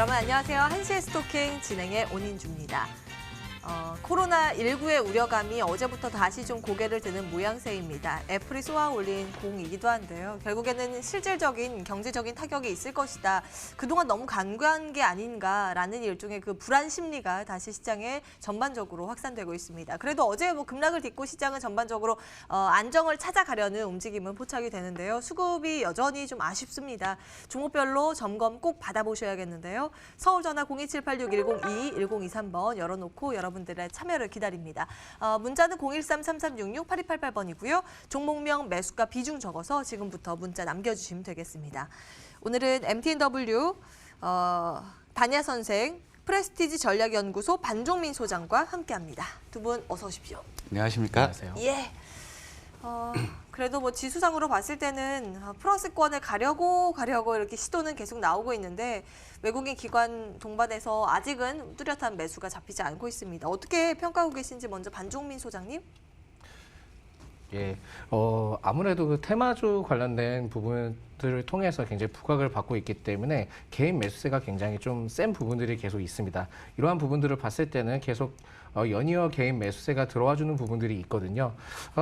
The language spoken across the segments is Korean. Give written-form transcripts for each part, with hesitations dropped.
여러분 안녕하세요. 한시의 스토킹 진행의 온인주입니다. 코로나19의 우려감이 어제부터 다시 좀 고개를 드는 모양새입니다. 애플이 쏘아 올린 공이기도 한데요. 결국에는 실질적인 경제적인 타격이 있을 것이다. 그동안 너무 간과한 게 아닌가라는 일종의 그 불안 심리가 다시 시장에 전반적으로 확산되고 있습니다. 그래도 어제 급락을 딛고 시장은 전반적으로 안정을 찾아가려는 움직임은 포착이 되는데요. 수급이 여전히 좀 아쉽습니다. 종목별로 점검 꼭 받아보셔야겠는데요. 서울전화 027861022 1023번 열어놓고 여러분들의 참여를 기다립니다. 문자는 013-3366-8288번이고요. 종목명, 매수가, 비중 적어서 지금부터 문자 남겨주시면 되겠습니다. 오늘은 MTNW 단야 선생, 프레스티지 전략연구소 반종민 소장과 함께합니다. 두 분 어서 오십시오. 안녕하십니까? 안녕하세요. 예. 그래도 지수상으로 봤을 때는 플러스권을 가려고 이렇게 시도는 계속 나오고 있는데 외국인 기관 동반해서 아직은 뚜렷한 매수가 잡히지 않고 있습니다. 어떻게 평가하고 계신지 먼저 반종민 소장님? 예, 아무래도 그 테마주 관련된 부분들을 통해서 굉장히 부각을 받고 있기 때문에 개인 매수세가 굉장히 좀 센 부분들이 계속 있습니다. 이러한 부분들을 봤을 때는 계속 연이어 개인 매수세가 들어와주는 부분들이 있거든요.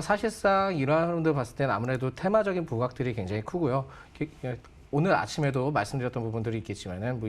사실상 이러한 흐름들 봤을 때는 아무래도 테마적인 부각들이 굉장히 크고요. 오늘 아침에도 말씀드렸던 부분들이 있겠지만은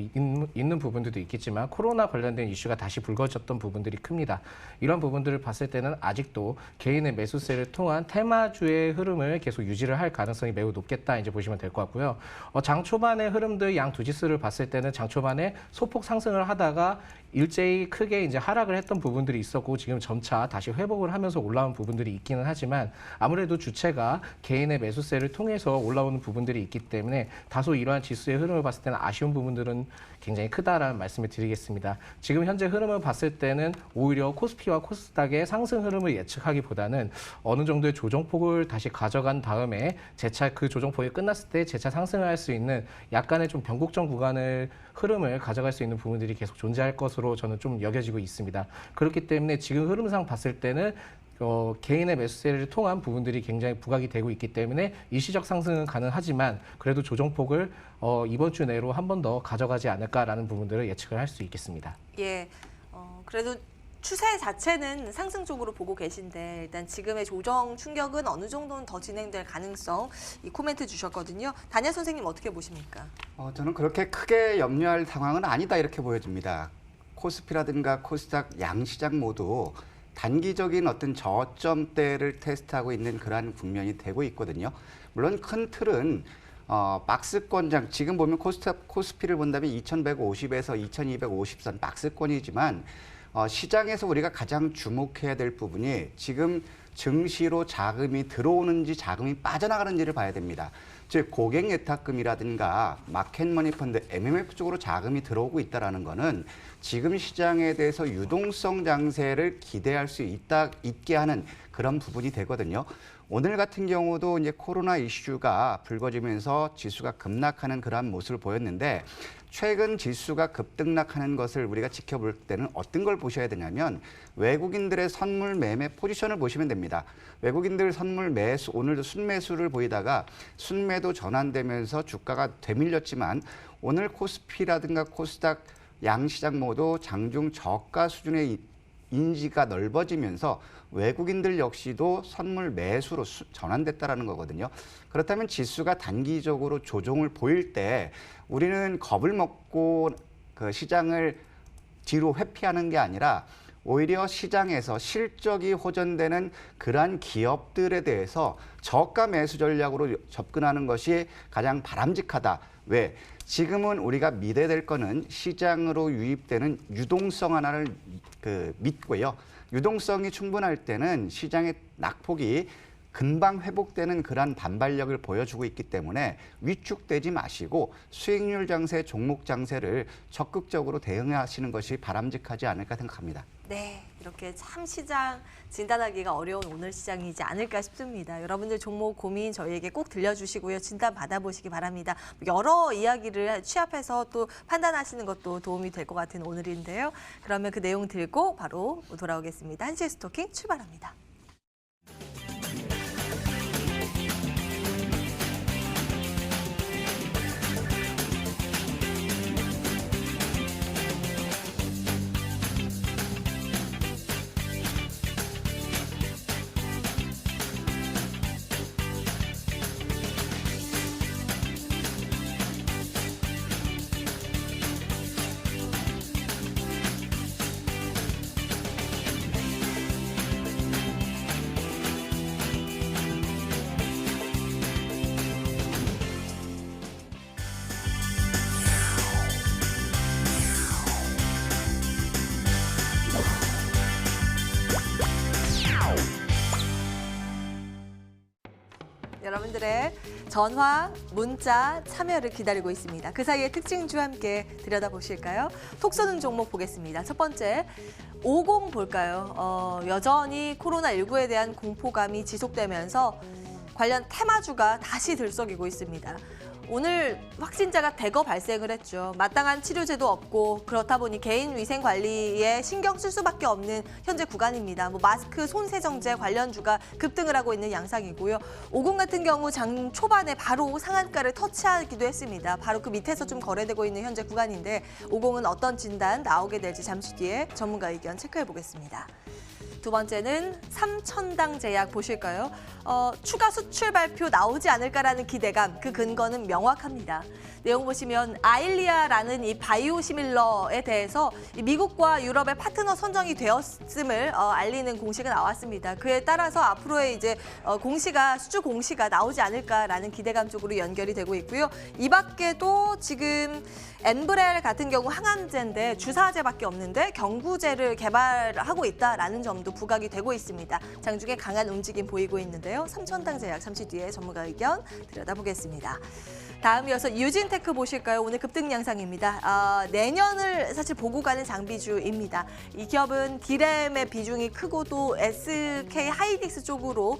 있는 부분들도 있겠지만 코로나 관련된 이슈가 다시 불거졌던 부분들이 큽니다. 이런 부분들을 봤을 때는 아직도 개인의 매수세를 통한 테마주의 흐름을 계속 유지를 할 가능성이 매우 높겠다 이제 보시면 될 것 같고요. 장 초반의 흐름들 양 두 지수를 봤을 때는 장 초반에 소폭 상승을 하다가 일제히 크게 이제 하락을 했던 부분들이 있었고 지금 점차 다시 회복을 하면서 올라온 부분들이 있기는 하지만 아무래도 주체가 개인의 매수세를 통해서 올라오는 부분들이 있기 때문에 다소 이러한 지수의 흐름을 봤을 때는 아쉬운 부분들은 굉장히 크다라는 말씀을 드리겠습니다. 지금 현재 흐름을 봤을 때는 오히려 코스피와 코스닥의 상승 흐름을 예측하기보다는 어느 정도의 조정폭을 다시 가져간 다음에 재차 그 조정폭이 끝났을 때 재차 상승할 수 있는 약간의 좀 변곡점 구간을 흐름을 가져갈 수 있는 부분들이 계속 존재할 것으로 저는 좀 여겨지고 있습니다. 그렇기 때문에 지금 흐름상 봤을 때는 개인의 매수세를 통한 부분들이 굉장히 부각이 되고 있기 때문에 일시적 상승은 가능하지만 그래도 조정폭을 이번 주 내로 한 번 더 가져가지 않을까라는 부분들을 예측을 할 수 있겠습니다. 예, 그래도 추세 자체는 상승 쪽으로 보고 계신데 일단 지금의 조정 충격은 어느 정도는 더 진행될 가능성 이 코멘트 주셨거든요. 단야 선생님 어떻게 보십니까? 저는 그렇게 크게 염려할 상황은 아니다 이렇게 보여집니다. 코스피라든가 코스닥 양시장 모두 단기적인 어떤 저점대를 테스트하고 있는 그러한 국면이 되고 있거든요. 물론 큰 틀은 박스권장, 지금 보면 코스피를 본다면 2150에서 2250선 박스권이지만 시장에서 우리가 가장 주목해야 될 부분이 지금 증시로 자금이 들어오는지 자금이 빠져나가는지를 봐야 됩니다. 즉 고객 예탁금이라든가 마켓머니 펀드, MMF 쪽으로 자금이 들어오고 있다는 거는 지금 시장에 대해서 유동성 장세를 기대할 수 있게 하는 그런 부분이 되거든요. 오늘 같은 경우도 이제 코로나 이슈가 불거지면서 지수가 급락하는 그러한 모습을 보였는데 최근 지수가 급등락하는 것을 우리가 지켜볼 때는 어떤 걸 보셔야 되냐면 외국인들의 선물 매매 포지션을 보시면 됩니다. 외국인들 선물 매수, 오늘도 순매수를 보이다가 순매도 전환되면서 주가가 되밀렸지만 오늘 코스피라든가 코스닥 양시장 모두 장중 저가 수준의 인지가 넓어지면서 외국인들 역시도 선물 매수로 전환됐다라는 거거든요. 그렇다면 지수가 단기적으로 조정을 보일 때 우리는 겁을 먹고 그 시장을 뒤로 회피하는 게 아니라 오히려 시장에서 실적이 호전되는 그러한 기업들에 대해서 저가 매수 전략으로 접근하는 것이 가장 바람직하다. 왜? 지금은 우리가 믿어야 될 거는 시장으로 유입되는 유동성 하나를 믿고요. 유동성이 충분할 때는 시장의 낙폭이 금방 회복되는 그러한 반발력을 보여주고 있기 때문에 위축되지 마시고 수익률 장세, 종목 장세를 적극적으로 대응하시는 것이 바람직하지 않을까 생각합니다. 네, 이렇게 참 시장 진단하기가 어려운 오늘 시장이지 않을까 싶습니다. 여러분들 종목 고민 저희에게 꼭 들려주시고요. 진단 받아보시기 바랍니다. 여러 이야기를 취합해서 또 판단하시는 것도 도움이 될 것 같은 오늘인데요. 그러면 그 내용 들고 바로 돌아오겠습니다. 한시의 스토킹 출발합니다. 여러분들의 전화, 문자, 참여를 기다리고 있습니다. 그 사이에 특징주 함께 들여다보실까요? 톡 쏘는 종목 보겠습니다. 첫 번째, 50 볼까요? 여전히 코로나19에 대한 공포감이 지속되면서 관련 테마주가 다시 들썩이고 있습니다. 오늘 확진자가 대거 발생을 했죠. 마땅한 치료제도 없고 그렇다 보니 개인 위생 관리에 신경 쓸 수밖에 없는 현재 구간입니다. 마스크, 손 세정제 관련주가 급등을 하고 있는 양상이고요. 50 같은 경우 장 초반에 바로 상한가를 터치하기도 했습니다. 바로 그 밑에서 좀 거래되고 있는 현재 구간인데 50은 어떤 진단 나오게 될지 잠시 뒤에 전문가 의견 체크해 보겠습니다. 두 번째는 삼천당 제약 보실까요? 추가 수출 발표 나오지 않을까라는 기대감, 그 근거는 명확합니다. 내용 보시면 아일리아라는 이 바이오시밀러에 대해서 미국과 유럽의 파트너 선정이 되었음을 알리는 공시가 나왔습니다. 그에 따라서 앞으로의 이제 수주 공시가 나오지 않을까라는 기대감 쪽으로 연결이 되고 있고요. 이 밖에도 지금 엔브렐 같은 경우 항암제인데 주사제밖에 없는데 경구제를 개발하고 있다라는 점도 부각이 되고 있습니다. 장중에 강한 움직임 보이고 있는데요. 삼천당 제약 잠시 뒤에 전문가 의견 들여다보겠습니다. 다음 이어서 유진테크 보실까요? 오늘 급등 양상입니다. 내년을 사실 보고 가는 장비주입니다. 이 기업은 디램의 비중이 크고 또 SK 하이닉스 쪽으로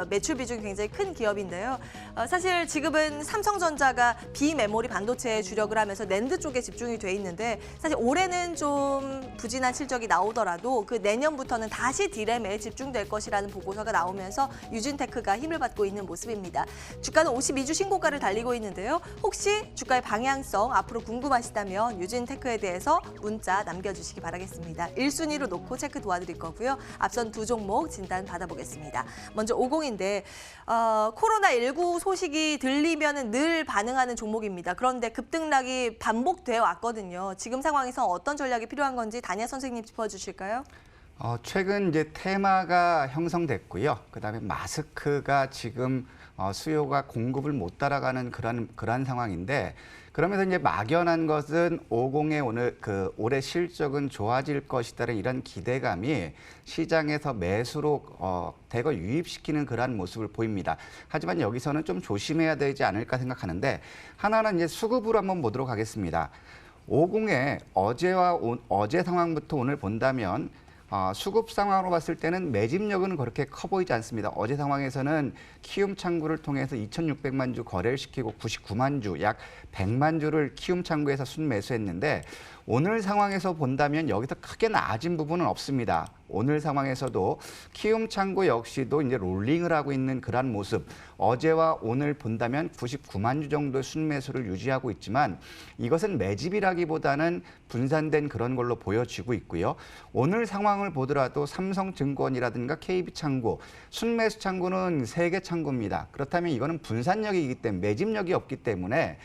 매출 비중이 굉장히 큰 기업인데요. 사실 지금은 삼성전자가 비메모리 반도체에 주력을 하면서 낸드 쪽에 집중이 돼 있는데 사실 올해는 좀 부진한 실적이 나오더라도 그 내년부터는 다시 디램에 집중될 것이라는 보고서가 나오면서 유진테크가 힘을 받고 있는 모습입니다. 주가는 52주 신고가를 달리고 있는데요. 혹시 주가의 방향성 앞으로 궁금하시다면 유진테크에 대해서 문자 남겨주시기 바라겠습니다. 1순위로 놓고 체크 도와드릴 거고요. 앞선 두 종목 진단 받아보겠습니다. 먼저 50인데 코로나19 소식이 들리면 늘 반응하는 종목입니다. 그런데 급등락이 반복되어 왔거든요. 지금 상황에서 어떤 전략이 필요한 건지 단야 선생님 짚어주실까요? 최근 이제 테마가 형성됐고요. 그다음에 마스크가 지금 수요가 공급을 못 따라가는 그런 상황인데 그러면서 이제 막연한 것은 50의 오늘 올해 실적은 좋아질 것이다라는 이런 기대감이 시장에서 매수로 대거 유입시키는 그러한 모습을 보입니다. 하지만 여기서는 좀 조심해야 되지 않을까 생각하는데 하나는 이제 수급으로 한번 보도록 하겠습니다. 50의 어제 상황부터 오늘 본다면 수급 상황으로 봤을 때는 매집력은 그렇게 커 보이지 않습니다. 어제 상황에서는 키움 창구를 통해서 2,600만 주 거래를 시키고 99만 주, 약 100만 주를 키움 창구에서 순매수했는데 오늘 상황에서 본다면 여기서 크게 나아진 부분은 없습니다. 오늘 상황에서도 키움 창구 역시도 이제 롤링을 하고 있는 그런 모습. 어제와 오늘 본다면 99만 주 정도의 순매수를 유지하고 있지만 이것은 매집이라기보다는 분산된 그런 걸로 보여지고 있고요. 오늘 상황을 보더라도 삼성증권이라든가 KB창구, 순매수 창구는 3개 창구입니다. 그렇다면 이거는 분산력이기 때문에 매집력이 없기 때문에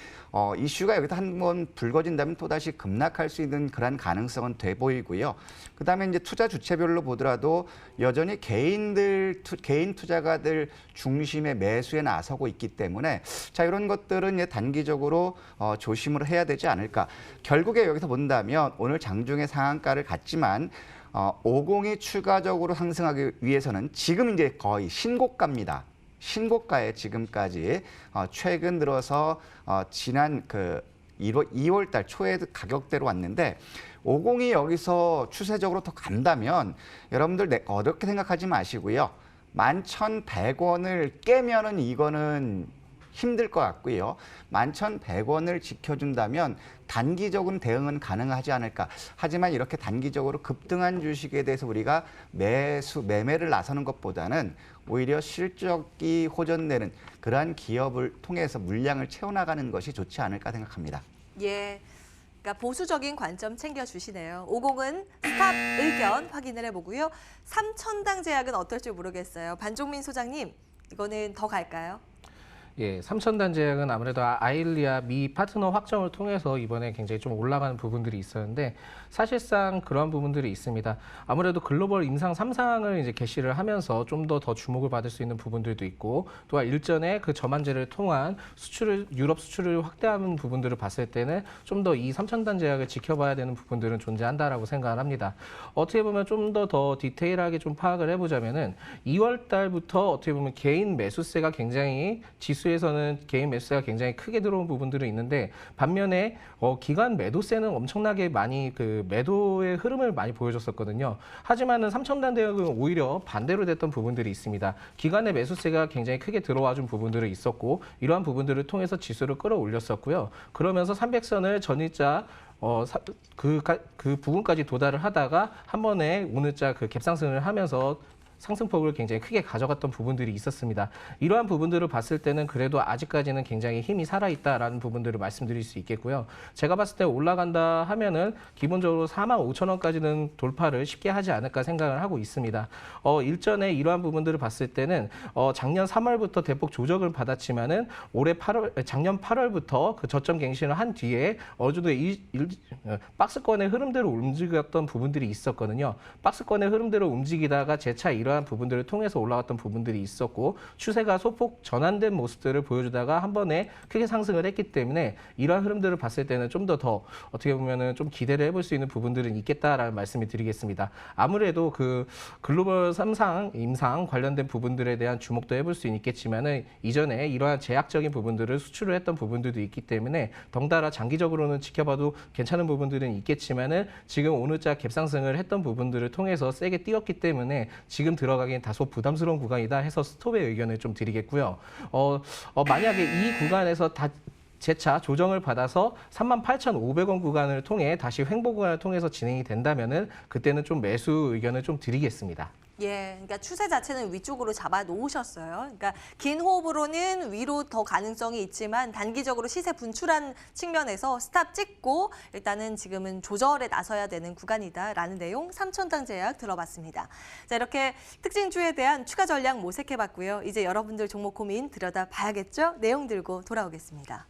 이슈가 여기서 한번 불거진다면 또다시 급락할 수 있는 그런 가능성은 돼 보이고요. 그다음에 이제 투자 주체별로 보더라도 여전히 개인 투자가들 중심의 매수에 나서고 있기 때문에 자 이런 것들은 이제 단기적으로 조심을 해야 되지 않을까. 결국에 여기서 본다면 오늘 장중에 상한가를 갔지만 50이 추가적으로 상승하기 위해서는 지금 이제 거의 신고가입니다. 신고가에 지금까지 최근 들어서 지난 2월 달 초에 가격대로 왔는데 50이 여기서 추세적으로 더 간다면 여러분들 어렵게 생각하지 마시고요. 11,100원을 깨면은 이거는 힘들 것 같고요. 11,100원을 지켜준다면 단기적인 대응은 가능하지 않을까. 하지만 이렇게 단기적으로 급등한 주식에 대해서 우리가 매매를 나서는 것보다는 오히려 실적이 호전되는 그러한 기업을 통해서 물량을 채워나가는 것이 좋지 않을까 생각합니다. 예. 그러니까 보수적인 관점 챙겨주시네요. 50은 스탑 의견 확인을 해보고요. 삼천당 제약은 어떨지 모르겠어요. 반종민 소장님, 이거는 더 갈까요? 예, 삼천단 제약은 아무래도 아일리아 미 파트너 확정을 통해서 이번에 굉장히 좀 올라가는 부분들이 있었는데 사실상 그러한 부분들이 있습니다. 아무래도 글로벌 임상 3상을 이제 개시를 하면서 좀 더 주목을 받을 수 있는 부분들도 있고 또한 일전에 그 저만제를 통한 유럽 수출을 확대하는 부분들을 봤을 때는 좀 더 이 삼천단 제약을 지켜봐야 되는 부분들은 존재한다라고 생각을 합니다. 어떻게 보면 좀 더 디테일하게 좀 파악을 해보자면은 2월 달부터 어떻게 보면 개인 매수세가 굉장히 지수에서는 개인 매수세가 굉장히 크게 들어온 부분들은 있는데 반면에 기관 매도세는 엄청나게 많이 그 매도의 흐름을 많이 보여줬었거든요. 하지만은 삼천단 대학은 오히려 반대로 됐던 부분들이 있습니다. 기관의 매수세가 굉장히 크게 들어와준 부분들이 있었고 이러한 부분들을 통해서 지수를 끌어올렸었고요. 그러면서 300선을 전일자 그 부분까지 도달을 하다가 한 번에 오늘자 그 갭상승을 하면서 상승폭을 굉장히 크게 가져갔던 부분들이 있었습니다. 이러한 부분들을 봤을 때는 그래도 아직까지는 굉장히 힘이 살아있다라는 부분들을 말씀드릴 수 있겠고요. 제가 봤을 때 올라간다 하면은 기본적으로 45,000원까지는 돌파를 쉽게 하지 않을까 생각을 하고 있습니다. 일전에 이러한 부분들을 봤을 때는 작년 3월부터 대폭 조정을 받았지만은 작년 8월부터 그 저점 갱신을 한 뒤에 어느 정도 박스권의 흐름대로 움직였던 부분들이 있었거든요. 박스권의 흐름대로 움직이다가 재차 이러한 부분들을 통해서 올라갔던 부분들이 있었고 추세가 소폭 전환된 모습들을 보여주다가 한 번에 크게 상승을 했기 때문에 이러한 흐름들을 봤을 때는 좀 더 어떻게 보면은 좀 기대를 해볼 수 있는 부분들은 있겠다라는 말씀을 드리겠습니다. 아무래도 그 글로벌 3상, 임상 관련된 부분들에 대한 주목도 해볼 수 있겠지만은 이전에 이러한 제약적인 부분들을 수출을 했던 부분들도 있기 때문에 덩달아 장기적으로는 지켜봐도 괜찮은 부분들은 있겠지만은 지금 오늘자 갭상승을 했던 부분들을 통해서 세게 뛰었기 때문에 지금 들어가기엔 다소 부담스러운 구간이다 해서 스톱의 의견을 좀 드리겠고요. 만약에 이 구간에서 재차 조정을 받아서 38,500원 구간을 통해 다시 횡보 구간을 통해서 진행이 된다면은 그때는 좀 매수 의견을 좀 드리겠습니다. 예, 그러니까 추세 자체는 위쪽으로 잡아 놓으셨어요. 그러니까 긴 호흡으로는 위로 더 가능성이 있지만 단기적으로 시세 분출한 측면에서 스탑 찍고 일단은 지금은 조절에 나서야 되는 구간이다라는 내용 삼천당 제약 들어봤습니다. 자, 이렇게 특징주에 대한 추가 전략 모색해봤고요. 이제 여러분들 종목 고민 들여다봐야겠죠? 내용 들고 돌아오겠습니다.